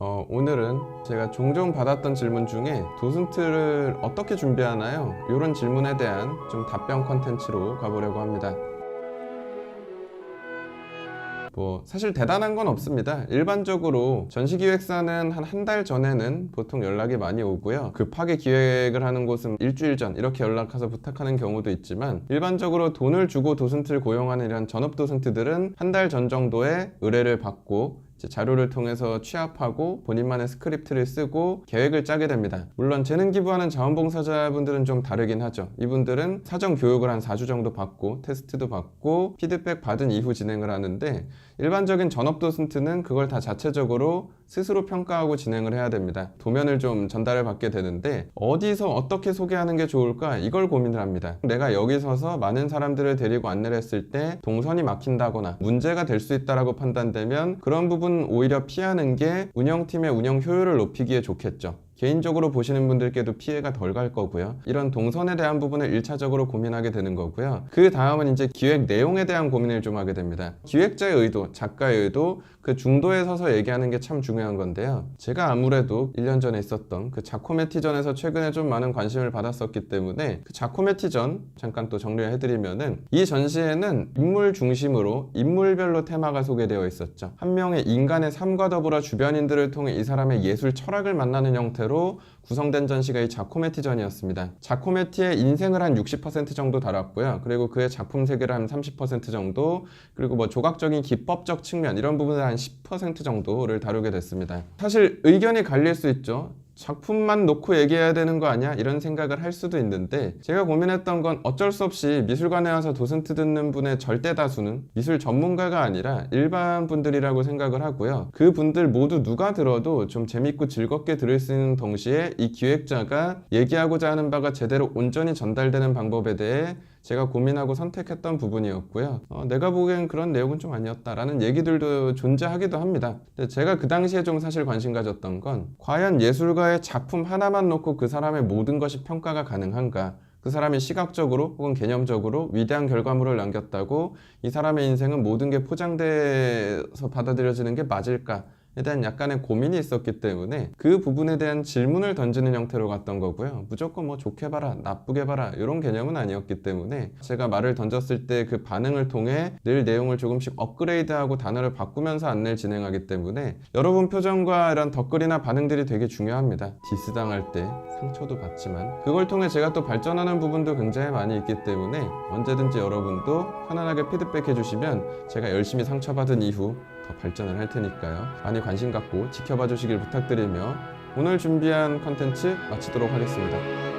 오늘은 제가 종종 받았던 질문 중에 도슨트를 어떻게 준비하나요? 이런 질문에 대한 좀 답변 컨텐츠로 가보려고 합니다. 사실 대단한 건 없습니다. 일반적으로 전시기획사는 한 달 전에는 보통 연락이 많이 오고요. 급하게 기획을 하는 곳은 일주일 전 이렇게 연락해서 부탁하는 경우도 있지만, 일반적으로 돈을 주고 도슨트를 고용하는 이런 전업 도슨트들은 한 달 전 정도에 의뢰를 받고 자료를 통해서 취합하고 본인만의 스크립트를 쓰고 계획을 짜게 됩니다. 물론 재능 기부하는 자원봉사자분들은 좀 다르긴 하죠. 이분들은 사전 교육을 한 4주 정도 받고 테스트도 받고 피드백 받은 이후 진행을 하는데, 일반적인 전업 도슨트는 그걸 다 자체적으로 스스로 평가하고 진행을 해야 됩니다. 도면을 좀 전달을 받게 되는데 어디서 어떻게 소개하는 게 좋을까, 이걸 고민을 합니다. 내가 여기 서서 많은 사람들을 데리고 안내를 했을 때 동선이 막힌다거나 문제가 될 수 있다라고 판단되면 그런 부분 오히려 피하는 게 운영팀의 운영 효율을 높이기에 좋겠죠. 개인적으로 보시는 분들께도 피해가 덜 갈 거고요. 이런 동선에 대한 부분을 1차적으로 고민하게 되는 거고요. 그 다음은 이제 기획 내용에 대한 고민을 좀 하게 됩니다. 기획자의 의도, 작가의 의도, 그 중도에 서서 얘기하는 게 참 중요한 건데요. 제가 아무래도 1년 전에 있었던 그 자코메티전에서 최근에 좀 많은 관심을 받았었기 때문에 그 자코메티전 잠깐 또 정리를 해드리면은, 이 전시회는 인물 중심으로 인물별로 테마가 소개되어 있었죠. 한 명의 인간의 삶과 더불어 주변인들을 통해 이 사람의 예술 철학을 만나는 형태로 구성된 전시가 이 자코메티전이었습니다. 자코메티의 인생을 한 60% 정도 다뤘고요. 그리고 그의 작품 세계를 한 30% 정도, 그리고 조각적인 기법적 측면 이런 부분을 한 10% 정도를 다루게 됐습니다. 사실 의견이 갈릴 수 있죠. 작품만 놓고 얘기해야 되는 거 아니야? 이런 생각을 할 수도 있는데, 제가 고민했던 건 어쩔 수 없이 미술관에 와서 도슨트 듣는 분의 절대 다수는 미술 전문가가 아니라 일반 분들이라고 생각을 하고요. 그 분들 모두 누가 들어도 좀 재밌고 즐겁게 들을 수 있는 동시에 이 기획자가 얘기하고자 하는 바가 제대로 온전히 전달되는 방법에 대해 제가 고민하고 선택했던 부분이었고요. 내가 보기엔 그런 내용은 좀 아니었다라는 얘기들도 존재하기도 합니다. 근데 제가 그 당시에 좀 사실 관심 가졌던 건, 과연 예술가의 작품 하나만 놓고 그 사람의 모든 것이 평가가 가능한가? 그 사람이 시각적으로 혹은 개념적으로 위대한 결과물을 남겼다고 이 사람의 인생은 모든 게 포장돼서 받아들여지는 게 맞을까? 에 대한 약간의 고민이 있었기 때문에 그 부분에 대한 질문을 던지는 형태로 갔던 거고요. 무조건 좋게 봐라, 나쁘게 봐라 이런 개념은 아니었기 때문에, 제가 말을 던졌을 때 그 반응을 통해 늘 내용을 조금씩 업그레이드하고 단어를 바꾸면서 안내를 진행하기 때문에 여러분 표정과 이런 댓글이나 반응들이 되게 중요합니다. 디스당할 때 상처도 받지만 그걸 통해 제가 또 발전하는 부분도 굉장히 많이 있기 때문에, 언제든지 여러분도 편안하게 피드백해 주시면 제가 열심히 상처받은 이후 더 발전을 할 테니까요. 많이 관심 갖고 지켜봐 주시길 부탁드리며 오늘 준비한 컨텐츠 마치도록 하겠습니다.